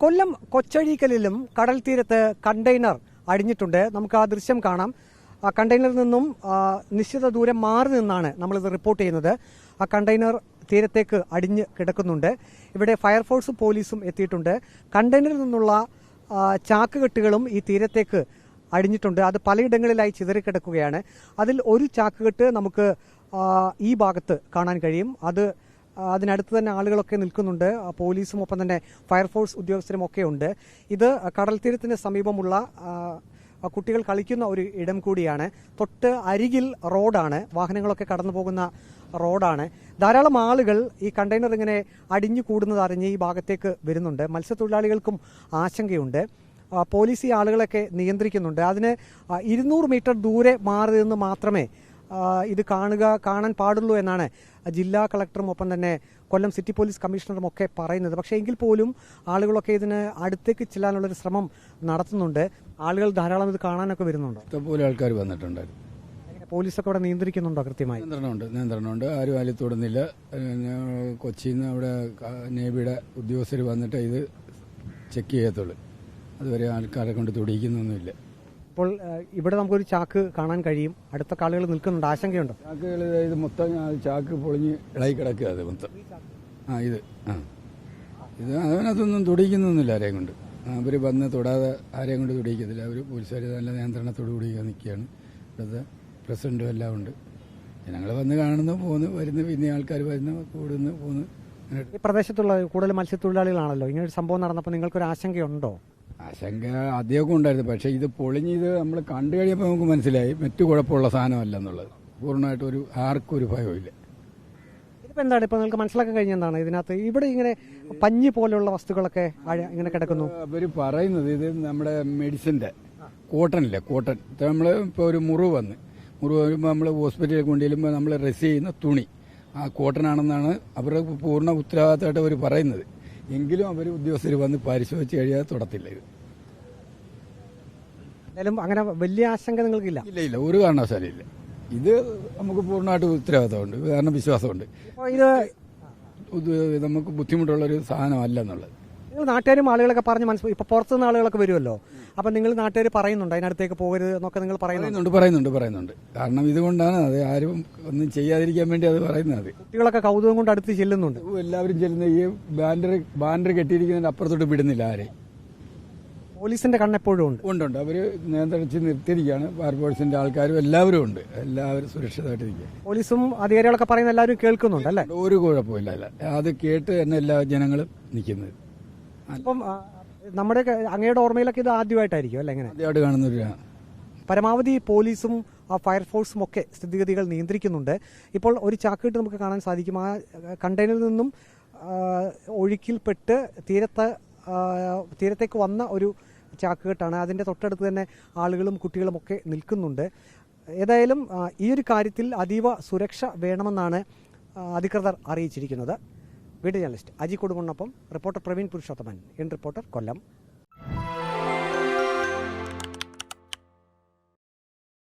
കൊല്ലം കൊച്ചഴീക്കലിലും കടൽ തീരത്ത് കണ്ടെയ്നർ അടിഞ്ഞിട്ടുണ്ട്. നമുക്ക് ആ ദൃശ്യം കാണാം. ആ കണ്ടെയ്നറിൽ നിന്നും നിശ്ചിത ദൂരം മാറി നിന്നാണ് നമ്മളിത് റിപ്പോർട്ട് ചെയ്യുന്നത്. ആ കണ്ടെയ്നർ തീരത്തേക്ക് അടിഞ്ഞ് കിടക്കുന്നുണ്ട്. ഇവിടെ ഫയർഫോഴ്സും പോലീസും എത്തിയിട്ടുണ്ട്. കണ്ടെയ്നറിൽ നിന്നുള്ള ചാക്കുകെട്ടുകളും ഈ തീരത്തേക്ക് അടിഞ്ഞിട്ടുണ്ട്. അത് പലയിടങ്ങളിലായി ചിതറിക്കിടക്കുകയാണ്. അതിൽ ഒരു ചാക്കുകെട്ട് നമുക്ക് ഈ ഭാഗത്ത് കാണാൻ കഴിയും. അതിനടുത്ത് തന്നെ ആളുകളൊക്കെ നിൽക്കുന്നുണ്ട്. പോലീസും ഒപ്പം തന്നെ ഫയർഫോഴ്സ് ഉദ്യോഗസ്ഥരും ഒക്കെ ഉണ്ട്. ഇത് കടൽ തീരത്തിന് സമീപമുള്ള കുട്ടികൾ കളിക്കുന്ന ഒരു ഇടം കൂടിയാണ്. തൊട്ട് അരികിൽ റോഡാണ്, വാഹനങ്ങളൊക്കെ കടന്നു പോകുന്ന റോഡാണ്. ധാരാളം ആളുകൾ ഈ കണ്ടെയ്നർ ഇങ്ങനെ അടിഞ്ഞു കൂടുന്നത് അറിഞ്ഞ് ഈ ഭാഗത്തേക്ക് വരുന്നുണ്ട്. മത്സ്യത്തൊഴിലാളികൾക്കും ആശങ്കയുണ്ട്. പോലീസ് ഈ ആളുകളൊക്കെ നിയന്ത്രിക്കുന്നുണ്ട്. അതിന് 200 മീറ്റർ ദൂരെ മാറി നിന്ന് മാത്രമേ ഇത് കാണാൻ പാടുള്ളൂ എന്നാണ് ജില്ലാ കളക്ടറും ഒപ്പം തന്നെ കൊല്ലം സിറ്റി പോലീസ് കമ്മീഷണറും ഒക്കെ പറയുന്നത്. പക്ഷേ എങ്കിൽ പോലും ആളുകളൊക്കെ ഇതിന് അടുത്തേക്ക് ചെല്ലാനുള്ളൊരു ശ്രമം നടത്തുന്നുണ്ട്. ആളുകൾ ധാരാളം ഇത് കാണാനൊക്കെ വരുന്നുണ്ടോ? ഇഷ്ടംപോലെ ആൾക്കാർ വന്നിട്ടുണ്ടായിരുന്നു. പോലീസൊക്കെ അവിടെ നിയന്ത്രിക്കുന്നുണ്ടോ? കൃത്യമായി നിയന്ത്രണമുണ്ട്. ആരും അതിൽ തൊടുന്നില്ല. കൊച്ചിയിൽ നിന്ന് അവിടെ നേവിയുടെ ഉദ്യോഗസ്ഥർ വന്നിട്ട് ഇത് ചെക്ക് ചെയ്യത്തുള്ളൂ. അതുവരെ ആൾക്കാരെ കൊണ്ട് തൊടിയിക്കുന്നൊന്നുമില്ല. ഇപ്പോൾ ഇവിടെ നമുക്കൊരു ചാക്ക് കാണാൻ കഴിയും. അടുത്ത ആളുകൾ നിൽക്കുന്നുണ്ട്. ആശങ്കയുണ്ടോ? ചാക്കുകൾ ഇത് മൊത്തം ചാക്ക് പൊളിഞ്ഞ് ഇളകി കിടക്കുക. അത് മൊത്തം ഇത് അതിനകത്തൊന്നും തൊടിയിക്കുന്നൊന്നുമില്ല ആരെയും കൊണ്ട്. അവർ വന്ന് തൊടാതെ ആരെയും കൊണ്ട് തൊടിയിക്കത്തില്ല. അവർ പോലീസുകാർ നല്ല നിയന്ത്രണത്തോടു കൂടി നിൽക്കുകയാണ്. ഇവിടുത്തെ പ്രസിഡന്റും എല്ലാം ഉണ്ട്. ജനങ്ങൾ വന്ന് കാണുന്നു, പോകുന്നു, വരുന്നു, പിന്നെ ആൾക്കാർ വരുന്നു, കൂടുന്നു, പോകുന്നു. ഈ പ്രദേശത്തുള്ള കൂടുതൽ മത്സ്യത്തൊഴിലാളികളാണല്ലോ. ഇങ്ങനൊരു സംഭവം നടന്നപ്പോൾ നിങ്ങൾക്കൊരു ആശങ്കയുണ്ടോ? ആശങ്ക ആദ്യമൊക്കെ ഉണ്ടായിരുന്നു. പക്ഷേ ഇത് പൊളിഞ്ഞത് നമ്മൾ കണ്ടു കഴിയുമ്പോൾ നമുക്ക് മനസ്സിലായി മറ്റു കുഴപ്പമുള്ള സാധനമല്ല എന്നുള്ളത്. പൂർണ്ണമായിട്ട് ആർക്കും ഒരു ഭയമില്ല. ഇതിപ്പോൾ എന്താണ് ഇപ്പോൾ നിങ്ങൾക്ക് മനസ്സിലാക്കാൻ കഴിഞ്ഞെന്താണ് ഇതിനകത്ത് ഇവിടെ ഇങ്ങനെ പഞ്ഞി പോലെയുള്ള വസ്തുക്കളൊക്കെ ഇങ്ങനെ കിടക്കുന്നു? അവർ പറയുന്നത് ഇത് നമ്മുടെ മെഡിസിൻ്റെ കോട്ടണില്ലേ, കോട്ടൺ. നമ്മൾ ഇപ്പോൾ ഒരു മുറിവ് വരുമ്പോൾ നമ്മൾ ഹോസ്പിറ്റലിൽ കൊണ്ടുചെല്ലുമ്പോൾ നമ്മൾ റെസ് ചെയ്യുന്ന തുണി ആ കോട്ടനാണെന്നാണ് അവരുടെ പൂർണ്ണ ഉത്തരവാദിത്തമായിട്ട് അവർ പറയുന്നത്. എങ്കിലും അവർ ഉദ്യോഗസ്ഥർ വന്ന് പരിശോധിച്ച് കഴിയാതെ തൊടത്തില്ല. ഇത് എന്തായാലും അങ്ങനെ വലിയ ആശങ്ക നിങ്ങൾക്കില്ല? ഇല്ല, ഒരു കാരണവശാലും ഇല്ല. ഇത് നമുക്ക് പൂർണ്ണമായിട്ട് ഉത്തരവാദിത്തമുണ്ട്, കാരണം വിശ്വാസമുണ്ട്. ഇത് നമുക്ക് ബുദ്ധിമുട്ടുള്ളൊരു സാധനമല്ല എന്നുള്ളത് നിങ്ങൾ നാട്ടുകാരും ആളുകളൊക്കെ പറഞ്ഞ് മനസ്സിലായി. ഇപ്പോൾ പുറത്തുനിന്ന് ആളുകളൊക്കെ വരുമല്ലോ, അപ്പം നിങ്ങൾ നാട്ടുകാർ പറയുന്നുണ്ട് അതിനടുത്തേക്ക് പോകരുത് എന്നൊക്കെ നിങ്ങൾ പറയുന്നുണ്ട്. കാരണം ഇതുകൊണ്ടാണ് അത് ആരും ഒന്നും ചെയ്യാതിരിക്കാൻ വേണ്ടി അത് പറയുന്നത്. കുട്ടികളൊക്കെ കൗതുകം കൊണ്ട് അടുത്ത് ചെല്ലുന്നുണ്ട്. എല്ലാവരും ചെല്ലുന്ന ഈ ബാൻഡർ കെട്ടിയിരിക്കുന്നതിന്റെ അപ്പുറത്തോട്ട് വിടുന്നില്ല ആരെയും. പോലീസിന്റെ കണ്ണെപ്പോഴും ഉണ്ട്. അവര് നിയന്ത്രിച്ച് നിർത്തിയിരിക്കുകയാണ്. ഫയർഫോഴ്സിന്റെ ആൾക്കാരും എല്ലാവരും ഉണ്ട്. എല്ലാവരും സുരക്ഷിതമായിട്ടിരിക്കുക. പോലീസും അധികാരികളൊക്കെ പറയുന്ന എല്ലാവരും കേൾക്കുന്നുണ്ട് അല്ലേ? ഒരു കുഴപ്പമില്ല. അത് കേട്ട് തന്നെ എല്ലാ ജനങ്ങളും നിൽക്കുന്നത്. അപ്പം നമ്മുടെ അങ്ങയുടെ ഓർമ്മയിലൊക്കെ ഇത് ആദ്യമായിട്ടായിരിക്കും അല്ലേ? എങ്ങനെ ആദ്യമായിട്ട് കാണുന്നൊരു പരമാവധി പോലീസും ഫയർഫോഴ്സും ഒക്കെ സ്ഥിതിഗതികൾ നിയന്ത്രിക്കുന്നുണ്ട്. ഇപ്പോൾ ഒരു ചാക്കിട്ട് നമുക്ക് കാണാൻ സാധിക്കും. ആ കണ്ടെയ്നറിൽ നിന്നും ഒഴുക്കിൽപ്പെട്ട് തീരത്തേക്ക് വന്ന ഒരു ചാക്കുകെട്ടാണ്. അതിൻ്റെ തൊട്ടടുത്ത് തന്നെ ആളുകളും കുട്ടികളും ഒക്കെ നിൽക്കുന്നുണ്ട്. ഏതായാലും ഈ ഒരു കാര്യത്തിൽ അതീവ സുരക്ഷ വേണമെന്നാണ് അധികൃതർ അറിയിച്ചിരിക്കുന്നത്. വീഡിയോ ജേർണലിസ്റ്റ് അജി കൊടുമണ്ണൊപ്പം reporter Praveen Purushothaman, in Reporter, Kollam.